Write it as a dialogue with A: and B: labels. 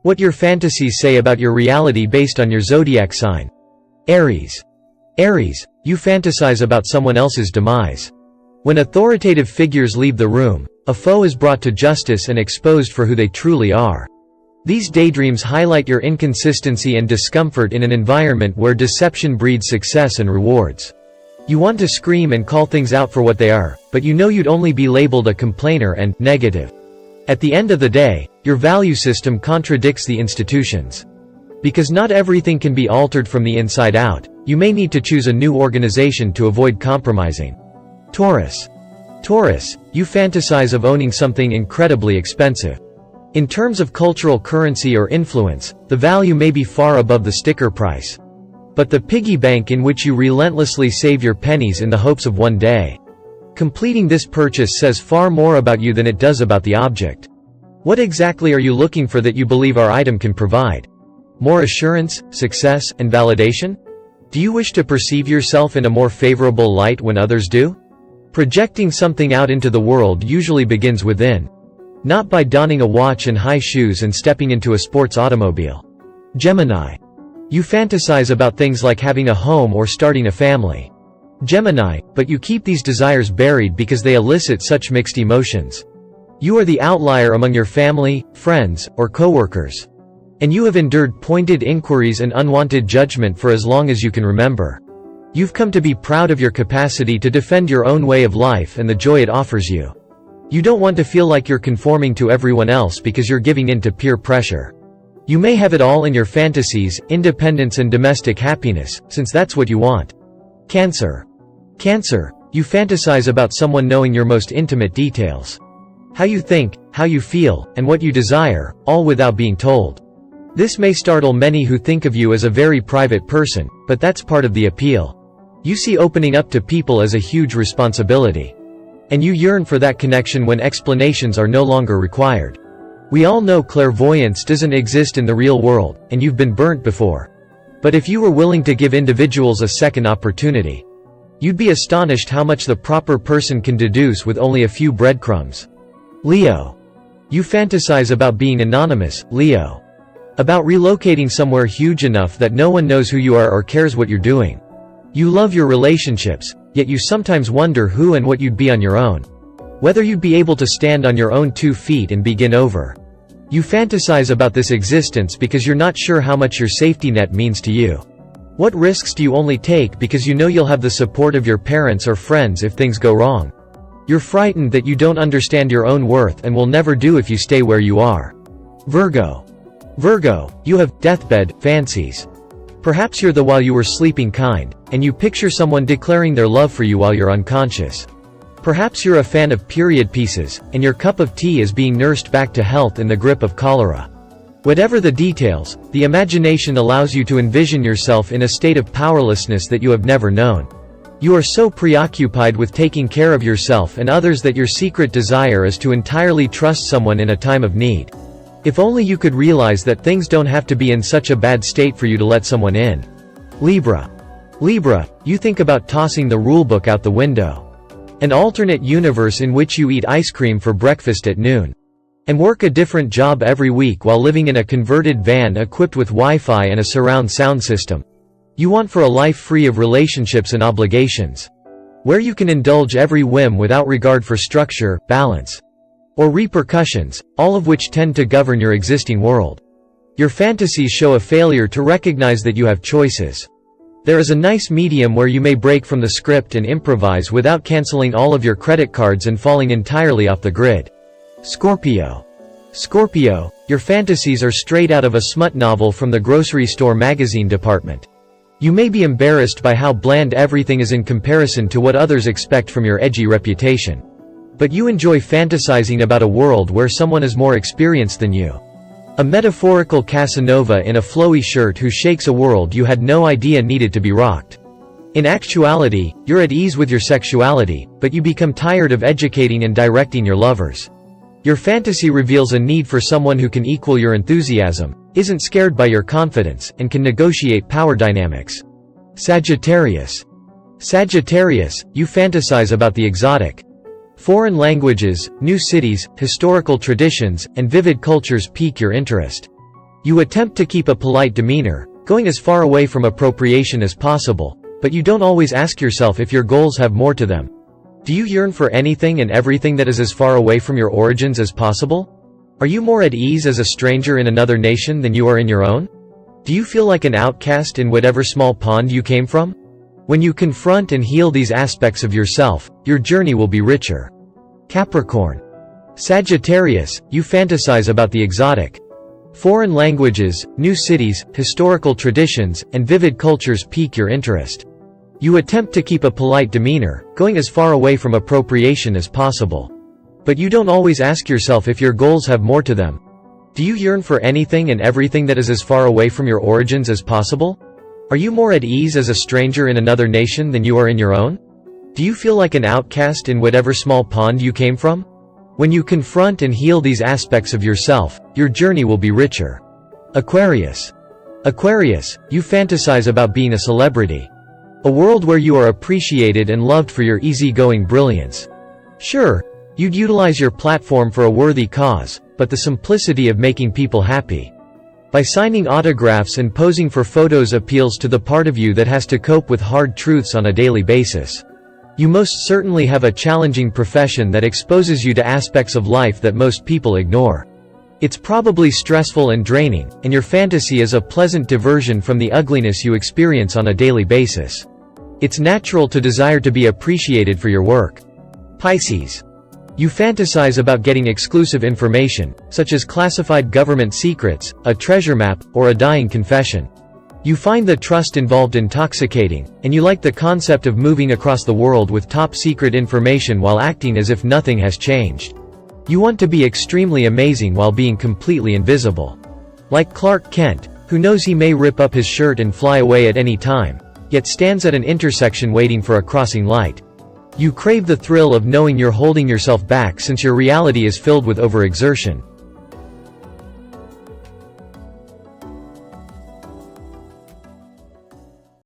A: What your fantasies say about your reality based on your zodiac sign. Aries. Aries, you fantasize about someone else's demise. When authoritative figures leave the room, a foe is brought to justice and exposed for who they truly are. These daydreams highlight your inconsistency and discomfort in an environment where deception breeds success and rewards. You want to scream and call things out for what they are, but you know you'd only be labeled a complainer and negative. At the end of the day, your value system contradicts the institutions. Because not everything can be altered from the inside out, you may need to choose a new organization to avoid compromising. Taurus. Taurus, you fantasize of owning something incredibly expensive. In terms of cultural currency or influence, the value may be far above the sticker price. But the piggy bank in which you relentlessly save your pennies in the hopes of one day completing this purchase says far more about you than it does about the object. What exactly are you looking for that you believe our item can provide? More assurance, success, and validation? Do you wish to perceive yourself in a more favorable light when others do? Projecting something out into the world usually begins within. Not by donning a watch and high shoes and stepping into a sports automobile. Gemini. You fantasize about things like having a home or starting a family. Gemini, but you keep these desires buried because they elicit such mixed emotions. You are the outlier among your family, friends, or coworkers. And you have endured pointed inquiries and unwanted judgment for as long as you can remember. You've come to be proud of your capacity to defend your own way of life and the joy it offers you. You don't want to feel like you're conforming to everyone else because you're giving in to peer pressure. You may have it all in your fantasies, independence and domestic happiness, since that's what you want. Cancer. Cancer, you fantasize about someone knowing your most intimate details. How you think, how you feel, and what you desire, all without being told. This may startle many who think of you as a very private person, but that's part of the appeal. You see opening up to people as a huge responsibility. And you yearn for that connection when explanations are no longer required. We all know clairvoyance doesn't exist in the real world, and you've been burnt before. But if you were willing to give individuals a second opportunity, you'd be astonished how much the proper person can deduce with only a few breadcrumbs. Leo. You fantasize about being anonymous, Leo. About relocating somewhere huge enough that no one knows who you are or cares what you're doing. You love your relationships, yet you sometimes wonder who and what you'd be on your own. Whether you'd be able to stand on your own 2 feet and begin over. You fantasize about this existence because you're not sure how much your safety net means to you. What risks do you only take because you know you'll have the support of your parents or friends if things go wrong? You're frightened that you don't understand your own worth and will never do if you stay where you are. Virgo. Virgo, you have deathbed fancies. Perhaps you're the while you were sleeping kind, and you picture someone declaring their love for you while you're unconscious. Perhaps you're a fan of period pieces, and your cup of tea is being nursed back to health in the grip of cholera. Whatever the details, the imagination allows you to envision yourself in a state of powerlessness that you have never known. You are so preoccupied with taking care of yourself and others that your secret desire is to entirely trust someone in a time of need. If only you could realize that things don't have to be in such a bad state for you to let someone in. Libra. Libra, you think about tossing the rulebook out the window. An alternate universe in which you eat ice cream for breakfast at noon. And work a different job every week while living in a converted van equipped with Wi-Fi and a surround sound system. You want for a life free of relationships and obligations. Where you can indulge every whim without regard for structure, balance, or repercussions, all of which tend to govern your existing world. Your fantasies show a failure to recognize that you have choices. There is a nice medium where you may break from the script and improvise without canceling all of your credit cards and falling entirely off the grid. Scorpio. Scorpio, your fantasies are straight out of a smut novel from the grocery store magazine department. You may be embarrassed by how bland everything is in comparison to what others expect from your edgy reputation. But you enjoy fantasizing about a world where someone is more experienced than you. A metaphorical Casanova in a flowy shirt who shakes a world you had no idea needed to be rocked. In actuality, you're at ease with your sexuality, but you become tired of educating and directing your lovers. Your fantasy reveals a need for someone who can equal your enthusiasm, isn't scared by your confidence, and can negotiate power dynamics. Sagittarius. Sagittarius, you fantasize about the exotic. Foreign languages, new cities, historical traditions, and vivid cultures pique your interest. You attempt to keep a polite demeanor, going as far away from appropriation as possible, but you don't always ask yourself if your goals have more to them. Do you yearn for anything and everything that is as far away from your origins as possible? Are you more at ease as a stranger in another nation than you are in your own? Do you feel like an outcast in whatever small pond you came from? When you confront and heal these aspects of yourself, your journey will be richer. Capricorn. Sagittarius, you fantasize about the exotic. Foreign languages, new cities, historical traditions, and vivid cultures pique your interest. You attempt to keep a polite demeanor, going as far away from appropriation as possible. But you don't always ask yourself if your goals have more to them. Do you yearn for anything and everything that is as far away from your origins as possible? Are you more at ease as a stranger in another nation than you are in your own? Do you feel like an outcast in whatever small pond you came from? When you confront and heal these aspects of yourself, your journey will be richer. Aquarius. Aquarius, you fantasize about being a celebrity. A world where you are appreciated and loved for your easygoing brilliance. Sure, you'd utilize your platform for a worthy cause, but the simplicity of making people happy. By signing autographs and posing for photos appeals to the part of you that has to cope with hard truths on a daily basis. You most certainly have a challenging profession that exposes you to aspects of life that most people ignore. It's probably stressful and draining, and your fantasy is a pleasant diversion from the ugliness you experience on a daily basis. It's natural to desire to be appreciated for your work. Pisces. You fantasize about getting exclusive information, such as classified government secrets, a treasure map, or a dying confession. You find the trust involved intoxicating, and you like the concept of moving across the world with top-secret information while acting as if nothing has changed. You want to be extremely amazing while being completely invisible. Like Clark Kent, who knows he may rip up his shirt and fly away at any time, yet stands at an intersection waiting for a crossing light. You crave the thrill of knowing you're holding yourself back since your reality is filled with overexertion.